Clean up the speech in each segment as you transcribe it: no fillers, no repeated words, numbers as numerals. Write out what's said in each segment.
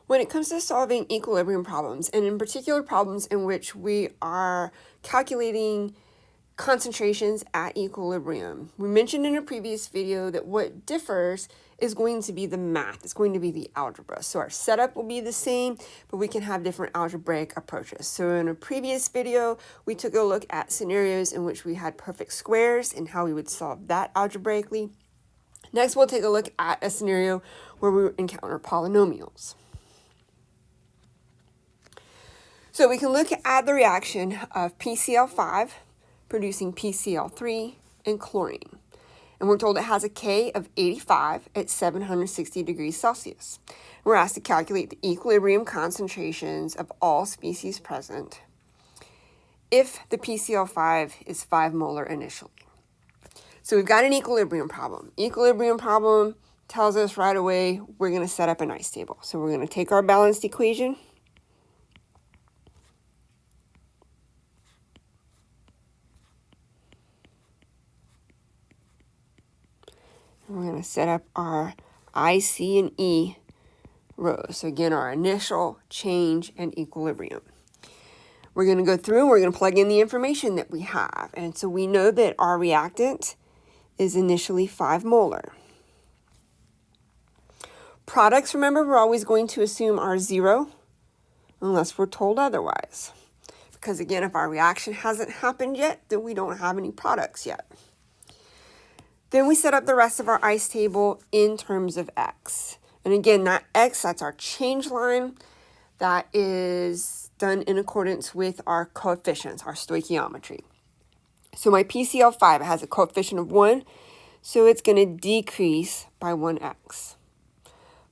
When it comes to solving equilibrium problems, and in particular problems in which we are calculating concentrations at equilibrium, we mentioned in a previous video that what differs is going to be the math. It's going to be the algebra. So our setup will be the same, but we can have different algebraic approaches. So in a previous video, we took a look at scenarios in which we had perfect squares and how we would solve that algebraically. Next, we'll take a look at a scenario where we encounter polynomials. So we can look at the reaction of PCl5 producing PCl3 and chlorine. And we're told it has a K of 85 at 760 degrees Celsius. We're asked to calculate the equilibrium concentrations of all species present if the PCl5 is 5 molar initially. So we've got an equilibrium problem. Equilibrium problem tells us right away we're going to set up an ice table. So we're going to take our balanced equation. We're going to set up our I, C, and E rows. So again, our initial, change, and equilibrium. We're going to go through and we're going to plug in the information that we have. And so we know that our reactant is initially 5 molar. Products, remember, we're always going to assume are 0 unless we're told otherwise. Because again, if our reaction hasn't happened yet, then we don't have any products yet. Then we set up the rest of our ice table in terms of x. And again, that x, that's our change line. That is done in accordance with our coefficients, our stoichiometry. So my PCl5 has a coefficient of 1, so it's going to decrease by 1x.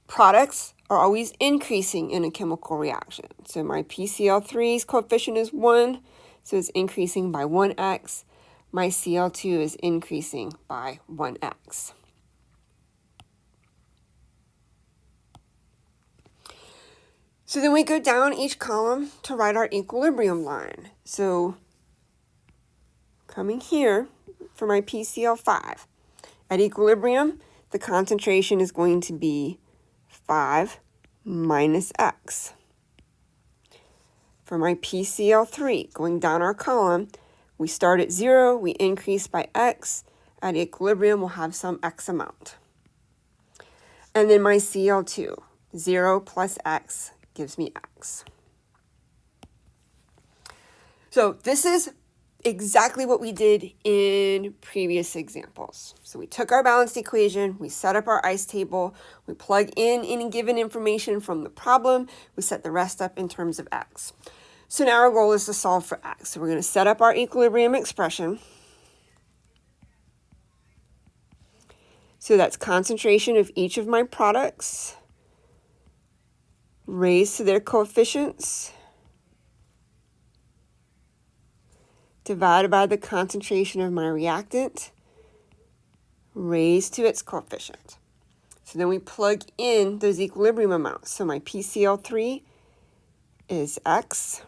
Products are always increasing in a chemical reaction. So my PCl3's coefficient is 1, so it's increasing by 1x. My Cl2 is increasing by 1x. So then we go down each column to write our equilibrium line. So coming here for my PCl5, at equilibrium, the concentration is going to be 5 minus x. For my PCl3, going down our column, we start at 0, we increase by x. At equilibrium, we'll have some x amount. And then my Cl2, 0 plus x gives me x. So this is exactly what we did in previous examples. So we took our balanced equation, we set up our ice table, we plug in any given information from the problem, we set the rest up in terms of x. So now our goal is to solve for x. So we're going to set up our equilibrium expression. So that's concentration of each of my products raised to their coefficients divided by the concentration of my reactant raised to its coefficient. So then we plug in those equilibrium amounts. So my PCl3 is x.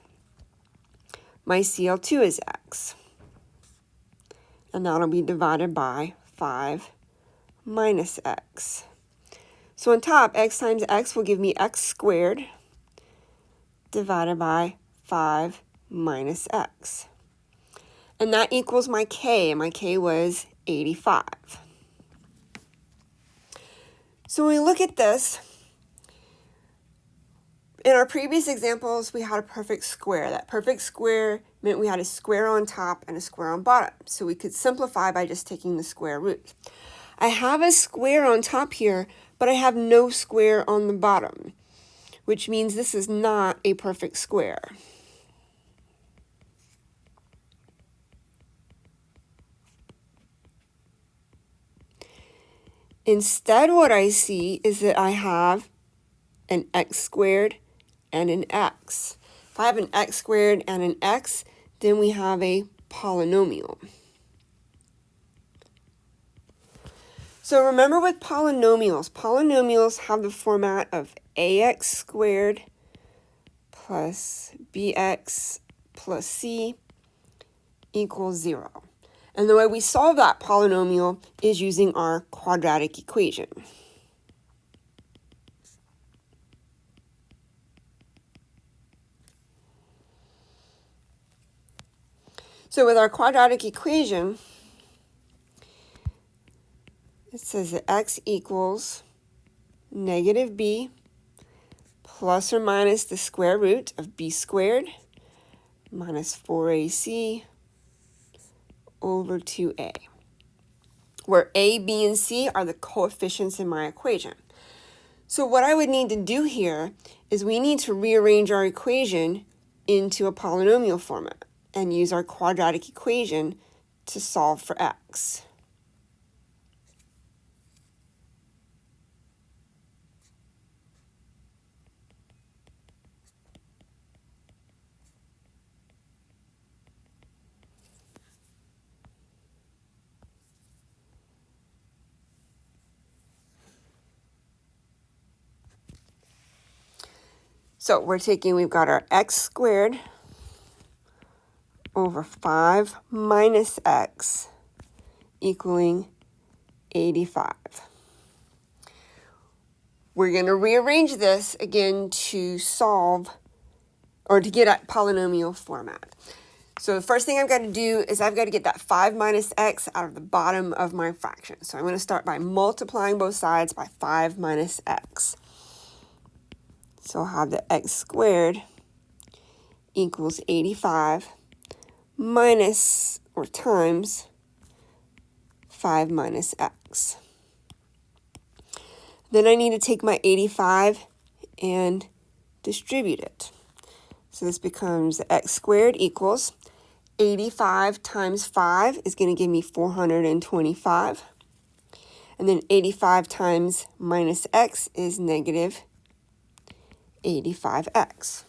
My Cl2 is x. And that'll be divided by 5 minus x. So on top, x times x will give me x squared divided by 5 minus x. And that equals my K, and my K was 85. So when we look at this, in our previous examples, we had a perfect square. That perfect square meant we had a square on top and a square on bottom. So we could simplify by just taking the square root. I have a square on top here, but I have no square on the bottom, which means this is not a perfect square. Instead, what I see is that I have an x squared and an x. If I have an x squared and an x, then we have a polynomial. So remember with polynomials, polynomials have the format of ax squared plus bx plus c equals 0. And the way we solve that polynomial is using our quadratic equation. So with our quadratic equation, it says that x equals negative b plus or minus the square root of b squared minus 4ac over 2a, where a, b, and c are the coefficients in my equation. So what I would need to do here is we need to rearrange our equation into a polynomial format and use our quadratic equation to solve for x. So we've got our x squared over 5 minus x equaling 85. We're going to rearrange this again to solve, or to get at polynomial format. So the first thing I've got to do is I've got to get that 5 minus x out of the bottom of my fraction. So I'm going to start by multiplying both sides by 5 minus x. So I'll have the x squared equals 85 minus, or times, 5 minus x. Then I need to take my 85 and distribute it. So this becomes x squared equals 85 times 5 is going to give me 425. And then 85 times minus x is negative 85x.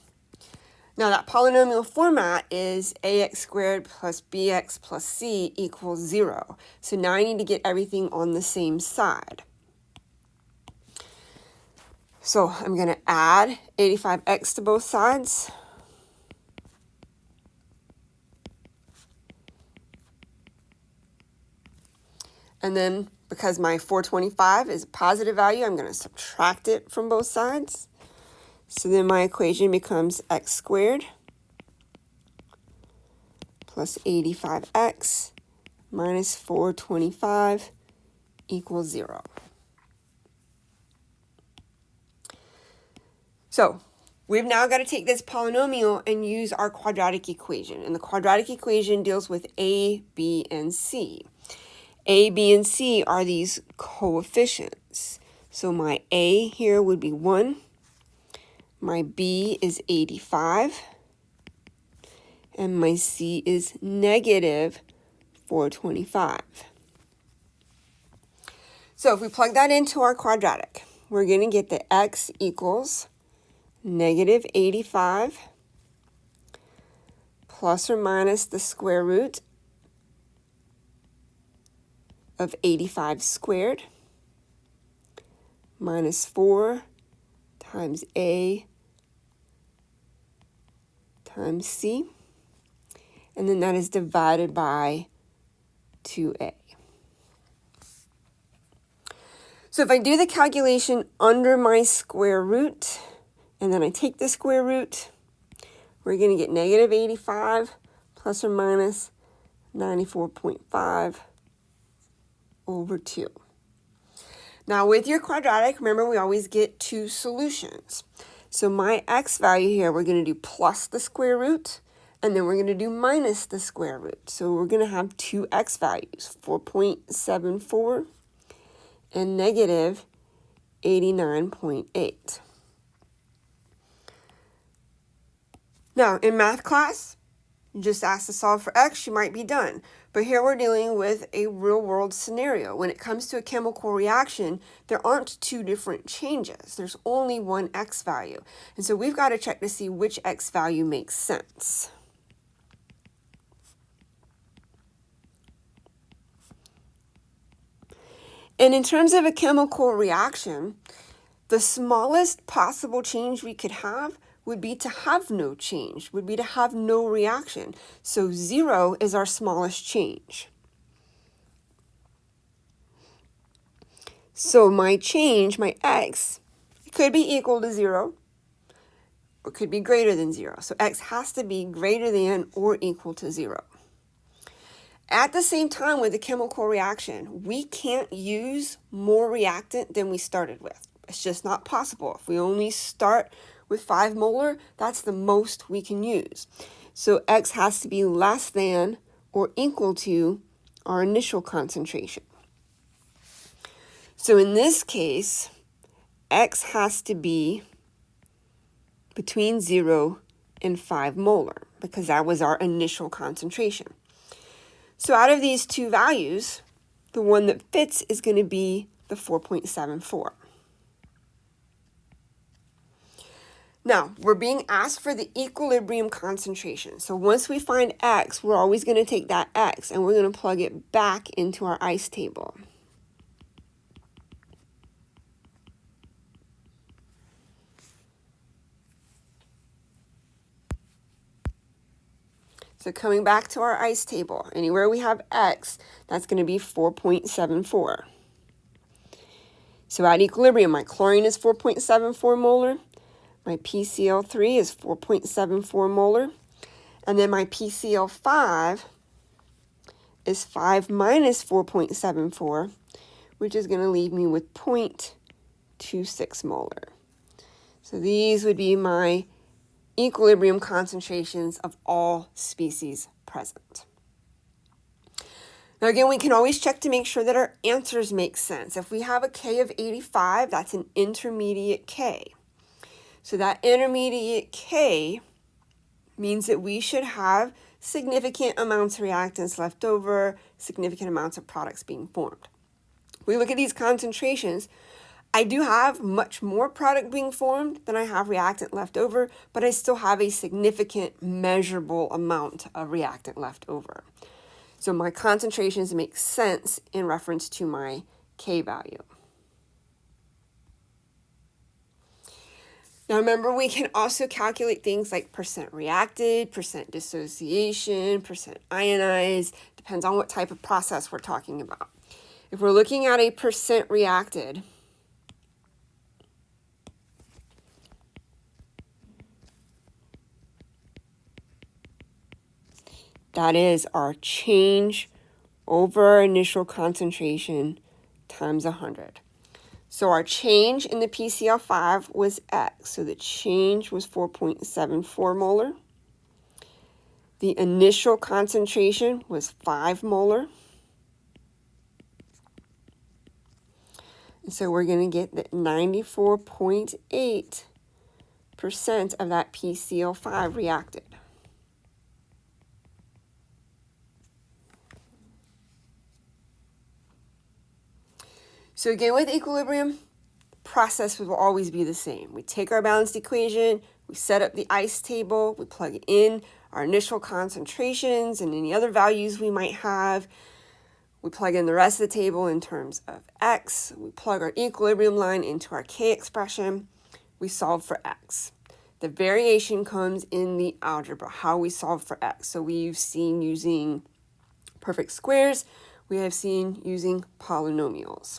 Now that polynomial format is ax squared plus bx plus c equals 0. So now I need to get everything on the same side. So I'm going to add 85x to both sides. And then because my 425 is a positive value, I'm going to subtract it from both sides. So then my equation becomes x squared plus 85x minus 425 equals 0. So we've now got to take this polynomial and use our quadratic equation. And the quadratic equation deals with a, b, and c. A, b, and c are these coefficients. So my a here would be 1. My b is 85. And my c is negative 425. So if we plug that into our quadratic, we're going to get that x equals negative 85 plus or minus the square root of 85 squared minus 4 times a times c, and then that is divided by 2a. So if I do the calculation under my square root, and then I take the square root, we're going to get negative 85 plus or minus 94.5 over 2. Now with your quadratic, remember we always get two solutions. So my x value here, we're going to do plus the square root, and then we're going to do minus the square root. So we're going to have two x values, 4.74 and negative 89.8. Now in math class, you just ask to solve for x, you might be done. But here we're dealing with a real-world scenario. When it comes to a chemical reaction, there aren't two different changes. There's only one x value. And so we've got to check to see which x value makes sense. And in terms of a chemical reaction, the smallest possible change we could have would be to have no change, would be to have no reaction. So 0 is our smallest change. So my change, my x, could be equal to 0 or could be greater than 0. So x has to be greater than or equal to 0. At the same time with the chemical reaction, we can't use more reactant than we started with. It's just not possible. If we only start with 5 molar, that's the most we can use. So X has to be less than or equal to our initial concentration. So in this case, X has to be between 0 and 5 molar because that was our initial concentration. So out of these two values, the one that fits is going to be the 4.74. Now, we're being asked for the equilibrium concentration. So once we find X, we're always going to take that X and we're going to plug it back into our ICE table. So coming back to our ICE table, anywhere we have X, that's going to be 4.74. So at equilibrium, my chlorine is 4.74 molar, my PCl3 is 4.74 molar, and then my PCl5 is 5 minus 4.74, which is going to leave me with 0.26 molar. So these would be my equilibrium concentrations of all species present. Now again, we can always check to make sure that our answers make sense. If we have a K of 85, that's an intermediate K. So that intermediate K means that we should have significant amounts of reactants left over, significant amounts of products being formed. If we look at these concentrations, I do have much more product being formed than I have reactant left over, but I still have a significant measurable amount of reactant left over. So my concentrations make sense in reference to my K value. Now remember, we can also calculate things like percent reacted, percent dissociation, percent ionized, depends on what type of process we're talking about. If we're looking at a percent reacted, that is our change over our initial concentration times 100. So our change in the PCl5 was X, so the change was 4.74 molar. The initial concentration was 5 molar. And so we're going to get that 94.8% of that PCl5 reacted. So again, with equilibrium, the process will always be the same. We take our balanced equation, we set up the ICE table, we plug in our initial concentrations and any other values we might have. We plug in the rest of the table in terms of X. We plug our equilibrium line into our K expression. We solve for X. The variation comes in the algebra, how we solve for X. So we've seen using perfect squares. We have seen using polynomials.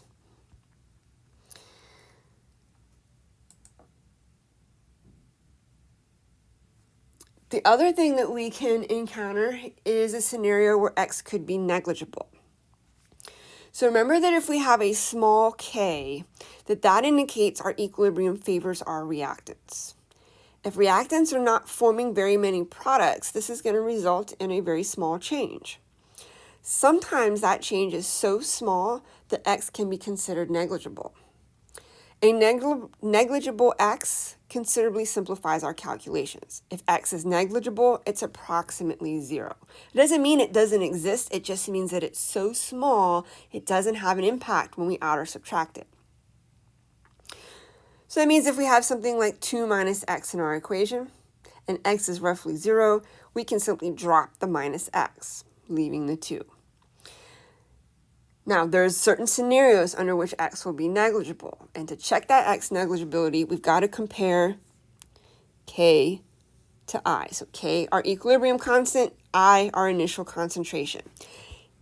The other thing that we can encounter is a scenario where X could be negligible. So remember that if we have a small k, that indicates our equilibrium favors our reactants. If reactants are not forming very many products, this is going to result in a very small change. Sometimes that change is so small that X can be considered negligible. A negligible X considerably simplifies our calculations. If X is negligible, it's approximately 0. It doesn't mean it doesn't exist, it just means that it's so small, it doesn't have an impact when we add or subtract it. So that means if we have something like 2 minus X in our equation, and X is roughly 0, we can simply drop the minus X, leaving the 2. Now, there's certain scenarios under which X will be negligible. And to check that X negligibility, we've got to compare K to I. So K, our equilibrium constant, I, our initial concentration.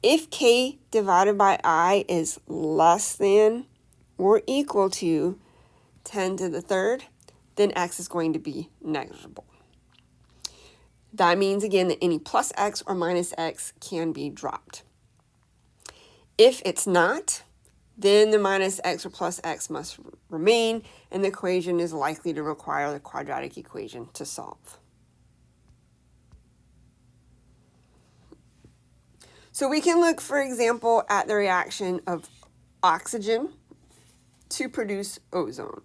If K divided by I is less than or equal to 10 to the third, then X is going to be negligible. That means, again, that any plus x or minus x can be dropped. If it's not, then the minus x or plus x must remain, and the equation is likely to require the quadratic equation to solve. So we can look, for example, at the reaction of oxygen to produce ozone.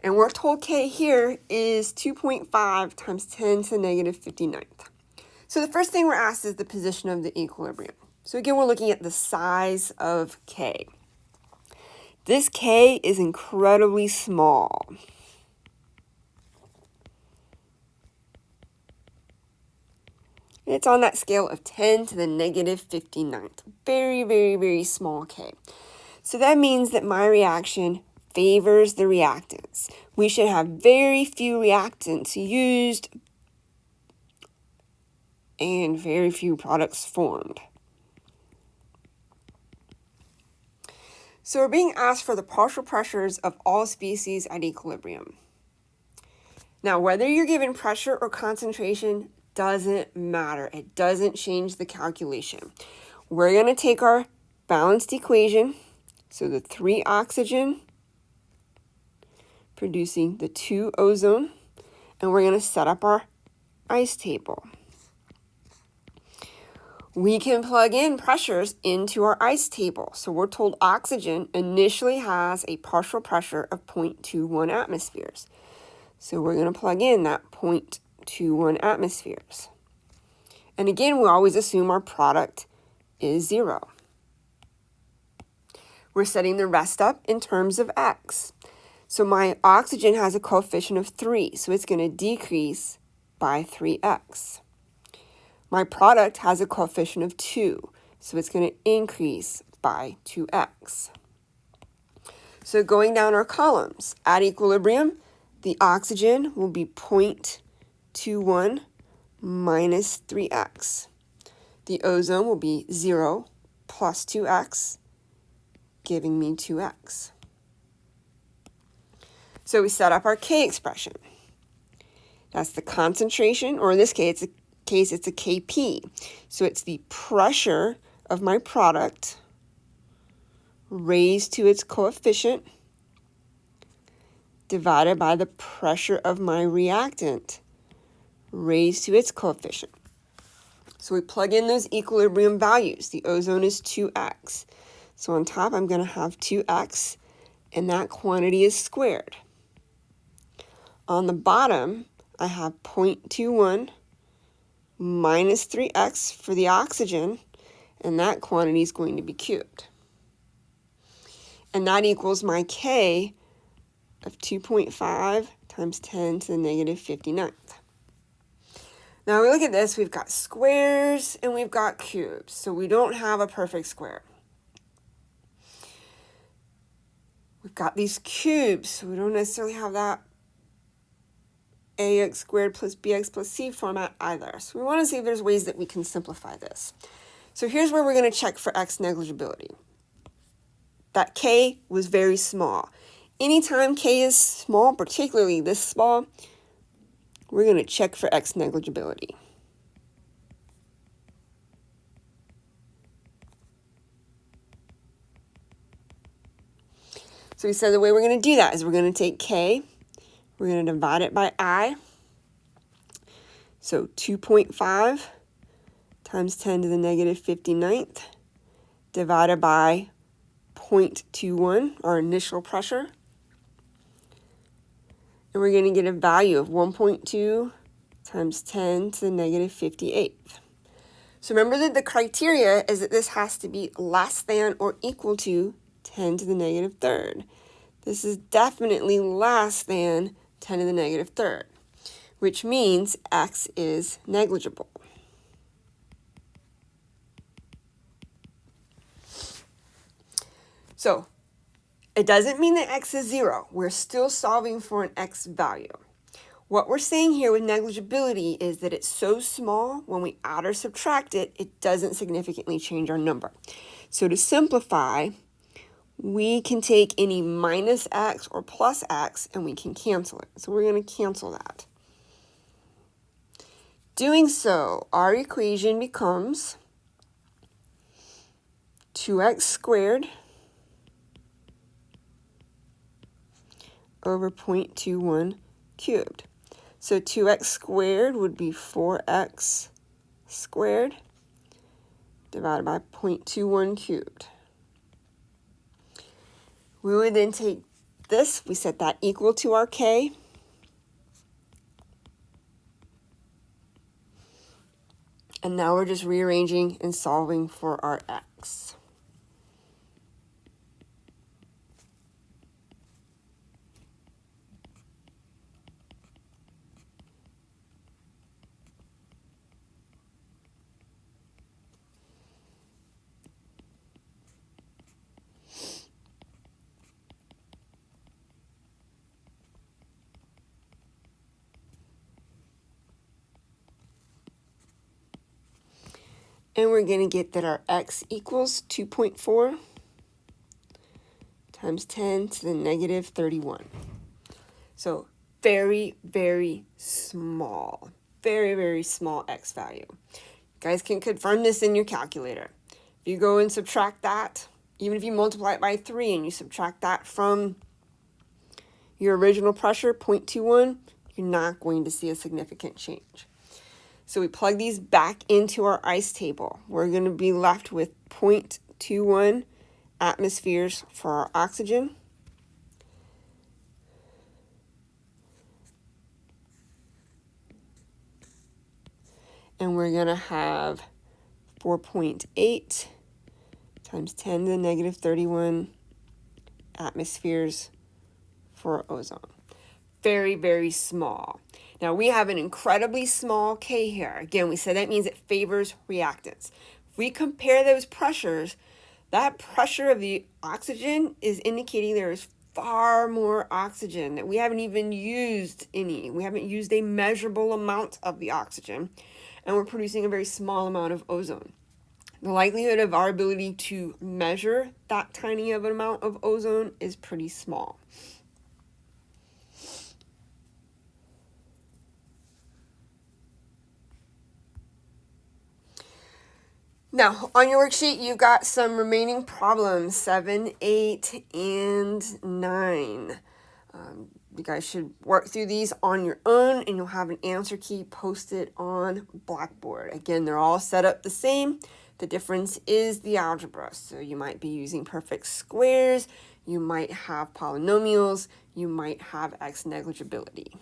And we're told K here is 2.5 times 10 to the negative 59th. So the first thing we're asked is the position of the equilibrium. So again, we're looking at the size of K. This K is incredibly small. It's on that scale of 10 to the negative 59th. Very, very, very small K. So that means that my reaction favors the reactants. We should have very few reactants used and very few products formed. So we're being asked for the partial pressures of all species at equilibrium. Now, whether you're given pressure or concentration doesn't matter. It doesn't change the calculation. We're going to take our balanced equation, so the 3 oxygen producing the 2 ozone, and we're going to set up our ice table. We can plug in pressures into our ice table. So we're told oxygen initially has a partial pressure of 0.21 atmospheres. So we're going to plug in that 0.21 atmospheres. And again, we always assume our product is 0. We're setting the rest up in terms of x. So my oxygen has a coefficient of 3, so it's going to decrease by 3x. My product has a coefficient of 2, so it's going to increase by 2x. So going down our columns, at equilibrium, the oxygen will be 0.21 minus 3x. The ozone will be 0 plus 2x, giving me 2x. So we set up our K expression. That's the concentration, or in this case, it's a Kp. So it's the pressure of my product raised to its coefficient divided by the pressure of my reactant raised to its coefficient. So we plug in those equilibrium values. The ozone is 2x. So on top, I'm going to have 2x, and that quantity is squared. On the bottom, I have 0.21 minus 3x for the oxygen, and that quantity is going to be cubed. And that equals my K of 2.5 times 10 to the negative 59th. Now we look at this, we've got squares and we've got cubes, so we don't have a perfect square. We've got these cubes, so we don't necessarily have that ax squared plus bx plus c format either. So we want to see if there's ways that we can simplify this. So here's where we're going to check for x negligibility. That k was very small. Anytime k is small, particularly this small, we're going to check for x negligibility. So we said the way we're going to do that is we're going to take k, we're going to divide it by I. So 2.5 times 10 to the negative 59th divided by 0.21, our initial pressure. And we're going to get a value of 1.2 times 10 to the negative 58th. So remember that the criteria is that this has to be less than or equal to 10 to the negative third. This is definitely less than 10 to the negative third, which means x is negligible. So it doesn't mean that x is 0. We're still solving for an x value. What we're saying here with negligibility is that it's so small, when we add or subtract it, it doesn't significantly change our number. So to simplify, we can take any minus x or plus x and we can cancel it. So we're going to cancel that. Doing so, our equation becomes 2x squared over 0.21 cubed. So 2x squared would be 4x squared divided by 0.21 cubed. We would then take this, we set that equal to our k. And now we're just rearranging and solving for our x. And we're going to get that our x equals 2.4 times 10 to the negative 31. So very, very small. Very, very small x value. You guys can confirm this in your calculator. If you go and subtract that, even if you multiply it by 3 and you subtract that from your original pressure, 0.21, you're not going to see a significant change. So we plug these back into our ice table. We're going to be left with 0.21 atmospheres for our oxygen. And we're going to have 4.8 times 10 to the negative 31 atmospheres for ozone. Very, very small. Now we have an incredibly small K here. Again, we said that means it favors reactants. If we compare those pressures, that pressure of the oxygen is indicating there is far more oxygen, that we haven't even used any. We haven't used a measurable amount of the oxygen, and we're producing a very small amount of ozone. The likelihood of our ability to measure that tiny of an amount of ozone is pretty small. Now, on your worksheet, you've got some remaining problems, 7, 8, and 9. You guys should work through these on your own, and you'll have an answer key posted on Blackboard. Again, they're all set up the same. The difference is the algebra. So you might be using perfect squares, you might have polynomials, you might have x negligibility.